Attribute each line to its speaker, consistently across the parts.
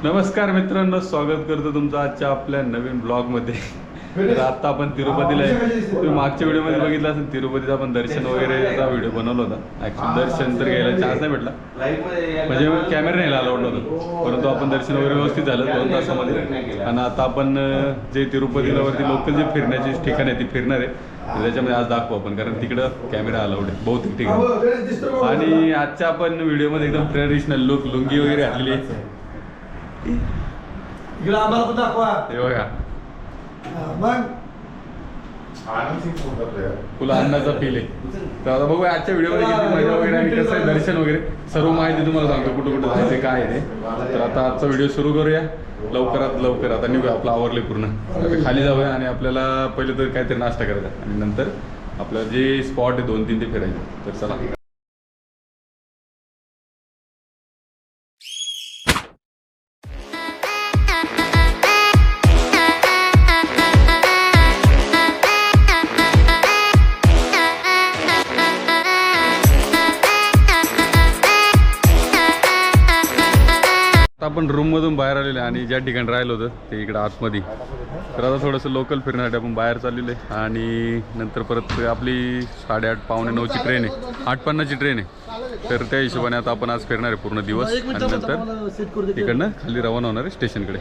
Speaker 1: नमस्कार मित्रांनो, स्वागत करतो तुमचं आजच्या आपल्या नवीन ब्लॉगमध्ये. तर आता आपण तिरुपतीला आहे. तुम्ही मागच्या व्हिडिओमध्ये बघितलं असेल, तिरुपतीचा आपण दर्शन वगैरेचा व्हिडिओ बनवला होता. ॲक्च्युली दर्शन तर घ्यायला चान्स नाही भेटला, म्हणजे कॅमेरा नाही अलाउड नव्हतं, परंतु आपण दर्शन वगैरे व्यवस्थित झालं 2 तासामध्ये. आणि आता आपण जे तिरुपतीला वरती लोकल जे फिरण्याची ठिकाण आहे ती फिरणार आहे. त्याच्यामध्ये आज दाखवू आपण, कारण तिकडं कॅमेरा अलाउड आहे बहुतेक ठिकाणी. आणि आजच्या आपण व्हिडिओमध्ये एकदम ट्रेडिशनल लुक, लुंगी वगैरे घातलेली आहे. हे बघा, तुला अन्नाचा फील आहे. तर आता बघू आजच्या व्हिडिओमध्ये किती मजा वगैरे आणि कसं आहे दर्शन वगैरे सर्व माहिती तुम्हाला सांगतो, कुठं कुठं जायचं काय आहे ते. तर आता आजचा व्हिडिओ सुरू करूया लवकरात लवकर. आता निघूया, आपलं आवरले पूर्ण. आता खाली जाऊया आणि आपल्याला पहिले तर काहीतरी नाश्ता करायचा आणि नंतर आपलं जे स्पॉट आहे 2-3 ते फिरायचे. तर चला. आपण रूममधून बाहेर आलेलो आहे आणि ज्या ठिकाणी राहिलो होतं ते इकडं आतमध्ये. तर आता थोडंसं लोकल फिरण्यासाठी आपण बाहेर चाललेलो आहे आणि नंतर परत आपली 8:30-8:45ची ट्रेन आहे, 8:50ची ट्रेन आहे. तर त्या हिशोबाने आता आपण आज फिरणार आहे पूर्ण दिवस आणि नंतर तिकडनं खाली रवाना होणार आहे स्टेशनकडे.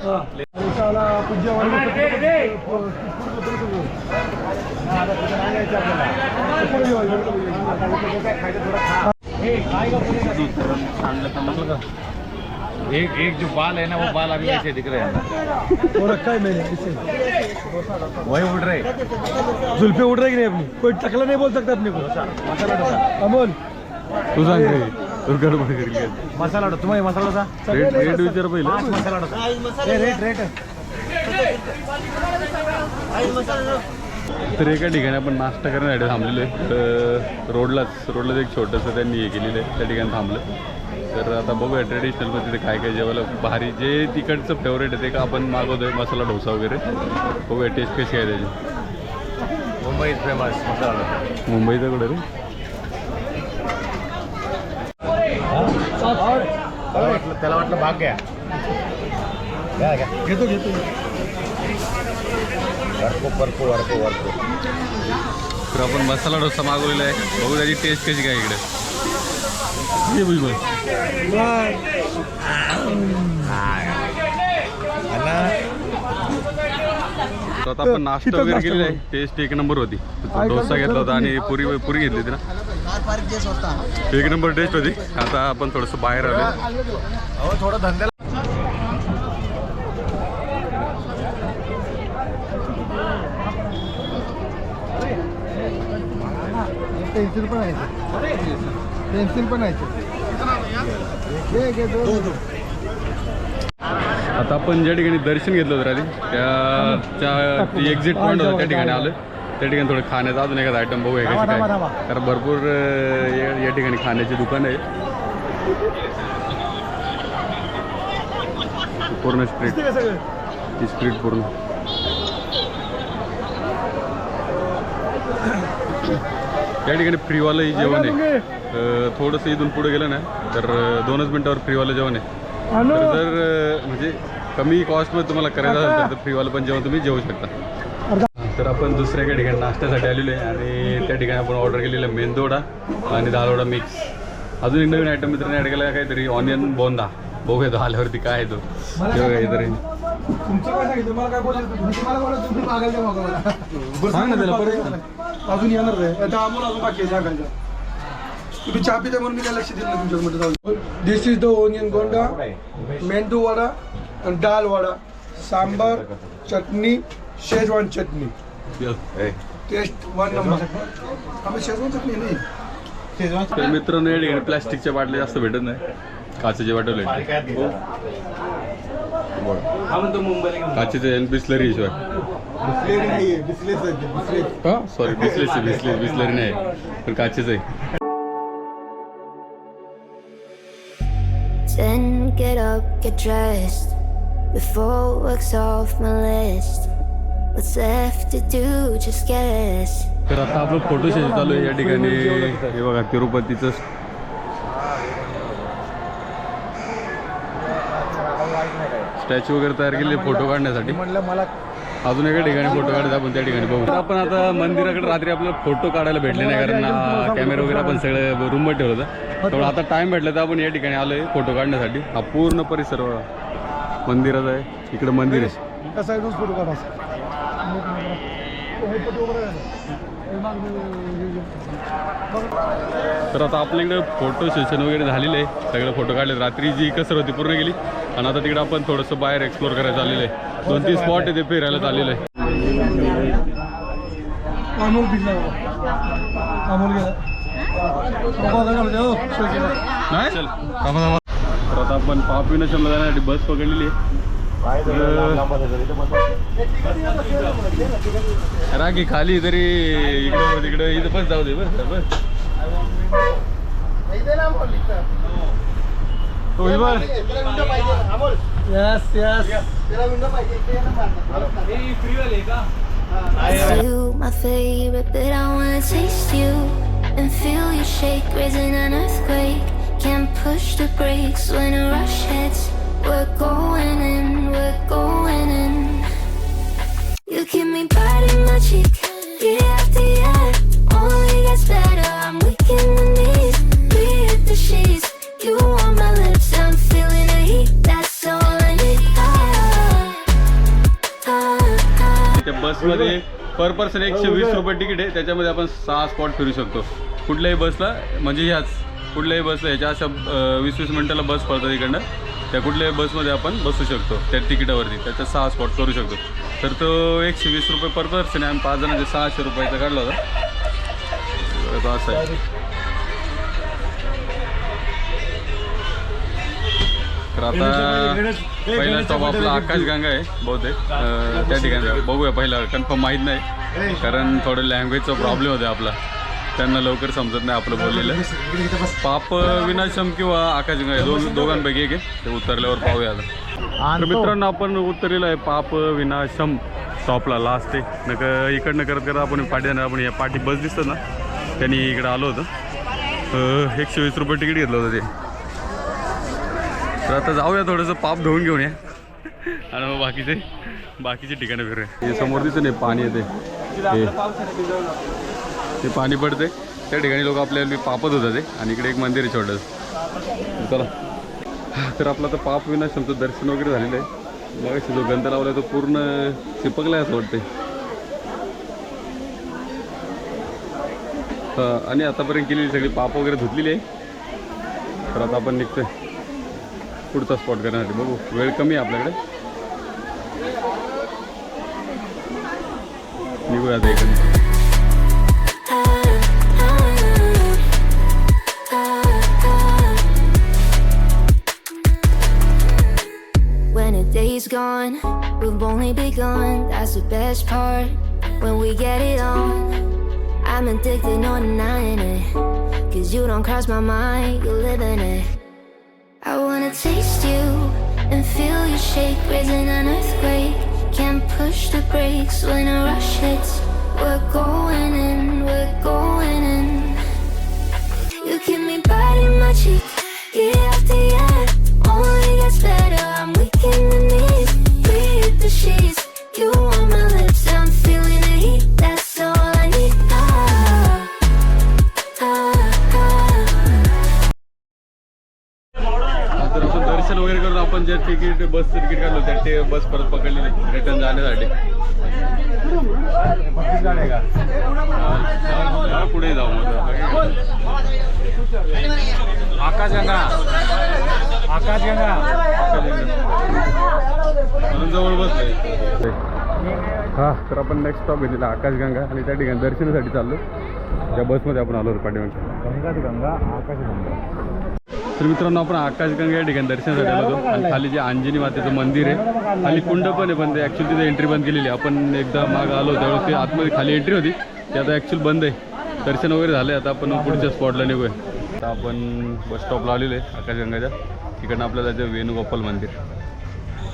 Speaker 2: एक जो बाल है ना वो बाल अभी ऐसे दिख रहे हैं
Speaker 3: वो रखा है मैंने इसे,
Speaker 2: वही उड़ रहे,
Speaker 3: जुल्फे उड़ रही कि नहीं अपनी, कोई टकला नहीं बोल सकता अपने को. अमोल
Speaker 1: तू सांग रे, तू गडबड करेल.
Speaker 2: मसाला डो तुम्हारे मसाला डोसा
Speaker 1: रेट विचार पहिले.
Speaker 2: मसाला डोसा रेट
Speaker 1: तर एका ठिकाणी आपण नाश्ता करण्यासाठी थांबलेलो आहे. तर रोडलाच एक छोटंसं त्यांनी हे केलेलं आहे, त्या ठिकाणी थांबलं. तर आता बघूया ट्रेडिशनलमध्ये काय काय जेवायला भारी, जे तिकडचं फेवरेट आहे ते का आपण मागवतोय, मसाला डोसा वगैरे. बघूया टेस्ट कशी आहे त्याची.
Speaker 2: मुंबई फेमस मसाला डोसा.
Speaker 1: मुंबईचा कुठं रे?
Speaker 2: त्याला वाटलं भाग घ्या
Speaker 3: घेतो
Speaker 2: वरको.
Speaker 1: तर आपण मसाला डोसा मागवलेला आहे, बघू त्याची टेस्ट कशी काय इकडे. आता आपण नाश्ता वगैरे केलेला आहे, टेस्ट एक नंबर होती. डोसा घेतला होता आणि पुरी घेतली होती ना, एक नंबर टेस्ट होती. आता आपण थोडंसं बाहेर आलो,
Speaker 2: थोडं धंद्याला
Speaker 3: पेन्सिल पण आहे,
Speaker 1: आता आपण ज्या ठिकाणी दर्शन घेतलं होतं राहिली त्या एक्झिट पॉईंट होतं त्या ठिकाणी आलो. त्या ठिकाणी थोडं खाण्याचा अजून एखादा आयटम बघूया कशी काय, कारण भरपूर या ठिकाणी खाण्याची दुकान आहे. पूर्ण स्ट्रीट पूर्ण त्या ठिकाणी फ्रीवालं जेवण आहे. थोडंसं इथून पुढे गेलं ना तर 2च मिनटावर फ्रीवालं जेवण आहे. तर जर म्हणजे कमी कॉस्टमध्ये तुम्हाला करायचं असेल तर फ्रीवालं पण जेवण तुम्ही जेवू शकता. तर आपण दुसऱ्या एका ठिकाणी नाश्त्यासाठी आलेलो आहे आणि त्या ठिकाणी आपण ऑर्डर केलेलं आहे मेंदोडा आणि दालवडा मिक्स. अजून एक नवीन आयटम मित्रांनी ॲड केला काहीतरी ऑनियन बोंदा. बघूया तो आल्यावरती काय आहे तो. तेव्हा काहीतरी सांग ना त्याला परत.
Speaker 3: अजून येणार आहे, अजून बाकी सांगायचं. तुम्ही चहा पिता म्हणून मी काय लक्ष दिलं तुमच्याकडे. This is the onion gonda, medu vada आणि dal vada, sambar, chutney, Schezwan chutney. Taste 1 number. आम्ही शेजवान चटणी नाही.
Speaker 1: तर मित्रांनो या ठिकाणी प्लॅस्टिकच्या बाटल्या जास्त भेटत नाही, काचेचे बाटले काचेचे बिस्लरी शिवाय. सॉरी बिस्लरी नाही पण काचेच आहे.
Speaker 4: Then get up, get dressed before work's off my list. What's left to do, just guess.
Speaker 1: तर आता आपलं फोटो सेशन चालू आहे या ठिकाणी. हे बघा तिरुपतीचं स्टॅच्यू वगैरे तयार केले फोटो काढण्यासाठी.
Speaker 2: म्हटलं मला
Speaker 1: अजून एका ठिकाणी फोटो काढायचा आपण त्या ठिकाणी बघू. तर आपण आता मंदिराकडे रात्री आपल्याला फोटो काढायला भेटले नाही कारण कॅमेरा वगैरे आपण सगळं रूमवर ठेवलं होतं. तेवढं आता टाइम भेटला तर आपण या ठिकाणी आलो आहे फोटो काढण्यासाठी. हा पूर्ण परिसर मंदिराचा आहे. इकडे मंदिर आहे.
Speaker 3: कसा फोटो काढा.
Speaker 1: तर आता आपल्या इकडे फोटो सेशन वगैरे झालेलं आहे. सगळे फोटो काढले. रात्री जी कसर होती पूर्ण गेली आणि आता तिकडे आपण थोडंसं बाहेर एक्सप्लोर करायला चाललेलं आहे. 2-3 स्पॉट आहे ते फिरायला चाललेलं आहे.
Speaker 3: अमोल भिजला अमोल गेला.
Speaker 1: चल तर आता आपण पाप विनाशमला जाण्यासाठी बस पकडलेली आहे. राखी खाली तरी इकडं तिकडं इथं बस जाऊ दे. बस बस
Speaker 3: yes yes
Speaker 4: It's you, my favorite, but I wanna taste you and feel you shake, raising an earthquake. Can't push the brakes when a rush hits. We're going in, we're going in. You keep me biting my cheek, year after year. Only gets better, I'm weak in the knees. We hit the sheets, you on my lips, I'm feeling the heat. That's all I need.
Speaker 1: त्या बसमध्ये पर person 120 रुपये ticket आहे. त्याच्यामध्ये आपण 6 spot फिरू शकतो कुठल्याही बसला. म्हणजे ह्याच कुठल्याही बसला ह्याच्या अशा 20-20 मिनिटाला बस पडतात इकडनं. त्या कुठल्याही बसमध्ये आपण बसू शकतो त्या तिकिटावरती. त्याच्या 6 स्पॉट करू शकतो. तर तो 120 रुपये पर पर्सन आहे. आम्ही 5 जणांचे 600 रुपयाचा काढला होता. असं आहे. तर आता पहिला स्टॉप आपला आकाशगंगा आहे बहुतेक. त्या ठिकाणी बघूया. पहिला कन्फर्म माहीत नाही कारण थोडं लँग्वेजचा प्रॉब्लेम होता आपला. त्यांना लवकर समजत नाही आपलं बोललेलं. पाप विनाशम किंवा आकाशगंगा दोघांपैकी एक आहे. ते उतरल्यावर पाहूया आता. तर मित्रांनो आपण उतरलेलं आहे पाप विनाशम स्टॉपला. लास्ट आहे नका इकडनं करत करत आपण पाठी जाणार. आपण या पाठी बस दिसतं ना त्यांनी इकडं आलो होतं. 120 रुपये तिकीट घेतलं होतं ते. तर आता जाऊया थोडंसं पाप धुवून घेऊन या आणि मग बाकीचे ठिकाणं फिरूया. हे समोर दिसतं नाही पाणी येते ते पाणी पडते त्या ठिकाणी लोक आपल्याला पापत होतात ते. आणि इकडे एक मंदिर आहे छोटंसं. चला तर आपलं आता पाप विनाशमचं दर्शन वगैरे झालेलं आहे. मग जो गंध लावला तो पूर्ण चिपकला आहे असं वाटते. आणि आतापर्यंत केलेली सगळी पाप वगैरे धुतलेली आहे. तर आता आपण निघतोय पुढचा स्पॉट करण्यासाठी. बघू वेळ कमी आहे आपल्याकडे. निघूया आता इकडे.
Speaker 4: When a day's gone, we've only begun. That's the best part, when we get it on. I'm addicted, no denying it. 'Cause you don't cross my mind, you live in it. I wanna taste you and feel you shake, raising an earthquake. Can't push the brakes when a rush hits. We're going in, we're going in. You keep me biting my cheek, year after year. Only gets better, I'm weak in the knees. We hit the sheets, you on my lips, I'm feeling the heat. That's all I need.
Speaker 1: तर आपण दर्शन वगैरे करून आपण जे ticket बसचं ticket काढलं त्या ते बस परत पकडली रिटर्न जाण्यासाठी. पुढे जाऊ मग.
Speaker 2: आकाशगंगा
Speaker 1: म्हणून जवळ बसलोय. हा तर आपण नेक्स्ट स्टॉप घेतलेला आकाशगंगा आणि त्या ठिकाणी दर्शनासाठी चाललो. त्या बसमध्ये आपण आलो पाठीमागे.
Speaker 2: गंगा आकाशगंगा.
Speaker 1: तर मित्रांनो आपण आकाशगंगा या ठिकाणी दर्शनासाठी आलो होतो. आणि खाली जे अंजनी मातेचं मंदिर आहे खाली कुंड पण आहे पण ते ॲक्च्युली तिथे एंट्री बंद केलेली आहे. आपण एकदा मागं आलो त्यावेळेस ते आतमध्ये खाली एंट्री होती ती आता ॲक्च्युअली बंद आहे. दर्शन वगैरे झालं आता आपण पुढच्या स्पॉटला निघूया. आता आपण बस स्टॉपला आलेलो आहे आकाशगंगाच्या. तिकडनं आपल्याला जायचं वेणुगोपाल मंदिर.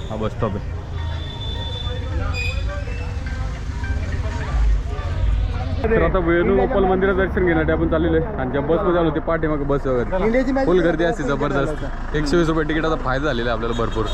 Speaker 1: हा बस स्टॉप आहे. तर आता वेणुगोपाल मंदिराचं दर्शन घेण्यासाठी आपण चाललेलो आहे. आणि ज्या बसमध्ये आलो ते पाठीमागे बस वगैरे फुल गर्दी असते जबरदस्त. 120 रुपये तिकीटाचा फायदा झालेला आहे आपल्याला भरपूर.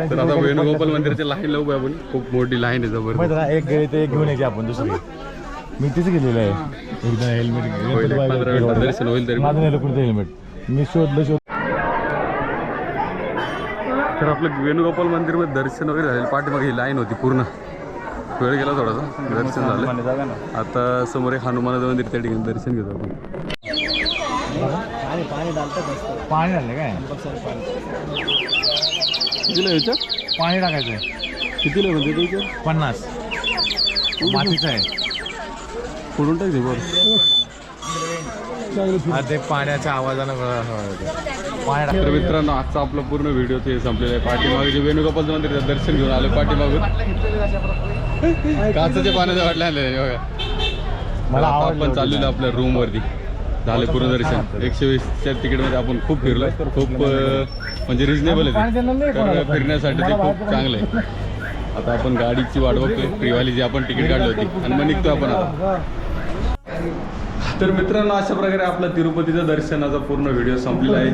Speaker 1: तर आता वेणुगोपाल मंदिराच्या लाईनला उभं आहे आपण. खूप मोठी लाईन आहे जबरदस्त.
Speaker 2: माहिती ना, एक गेली ते एक घेऊन यायची आपण दुसरी. मी तीच गेलेलं आहे. एकदा
Speaker 1: होईल,
Speaker 2: हेल्मेट
Speaker 1: 15 मिनिटात दर्शन होईल तरी.
Speaker 2: माझं नेलं कुठे हेल्मेट मी शोधलं.
Speaker 1: तर आपलं वेणुगोपाल मंदिरमध्ये दर्शन वगैरे झालेलं. पाठीमागे ही लाईन होती पूर्ण. वेळ गेला थोडासा, दर्शन झालं. आता समोर एक हनुमानाचं मंदिर, त्या ठिकाणी दर्शन घेतो आपण.
Speaker 2: पाणी झालं काय?
Speaker 1: कितीला आहे याच्यात?
Speaker 2: पाणी टाकायचं.
Speaker 1: कितीला आहे म्हणजे त्याच्यात?
Speaker 2: 50 मातीचं आहे.
Speaker 1: फोडून टाकते बरं.
Speaker 2: ते पाण्याच्या आवाजानं पाणी
Speaker 1: तर मित्रांनो, आजचा आपला पूर्ण व्हिडिओ ते संपलेला आहे. पाठीमागे जे वेणुगोपाल मंदिराचं दर्शन घेऊन आलं पाठीमागून काचेच्या पाण्याच्या वाटल्या आले बघा.
Speaker 2: मला
Speaker 1: आपण चाललेलो आपल्या रूम वरती. झालं पूर्ण दर्शन. 120च्या तिकीटमध्ये आपण खूप फिरलो. खूप म्हणजे रिजनेबल आहे तर फिरण्यासाठी ते खूप चांगलं आहे. आता आपण गाडीची वाट बघतोय, फ्रीवाली जी आपण तिकीट काढली होती, आणि मग निघतो आपण आता. तर मित्रांनो, अशा प्रकारे आपला तिरुपतीचं दर्शनाचा पूर्ण व्हिडिओ संपलेला आहे.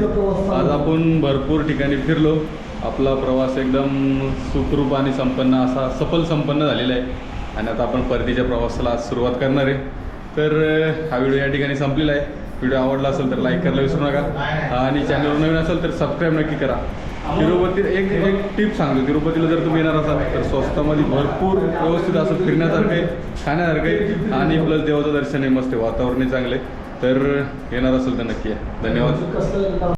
Speaker 1: आज आपण भरपूर ठिकाणी फिरलो. आपला प्रवास एकदम सुखरूप आणि संपन्न असा सफल संपन्न झालेला आहे. आणि आता आपण परतीच्या प्रवासाला आज सुरुवात करणार आहे. तर हा व्हिडिओ या ठिकाणी संपलेला आहे. व्हिडिओ आवडला असेल तर लाईक करायला विसरू नका, आणि चॅनलवर नवीन असेल तर सबस्क्राईब नक्की करा. तिरुपती एक टिप सांगतो, तिरुपतीला जर तुम्ही येणार असाल तर स्वस्तामध्ये भरपूर व्यवस्थित असं फिरण्यासारखं आहे, खाण्यासारखं आहे, आणि प्लस देवाचं दर्शन आहे, मस्त वातावरण आहे चांगले. तर येणार असेल तर नक्की या. धन्यवाद.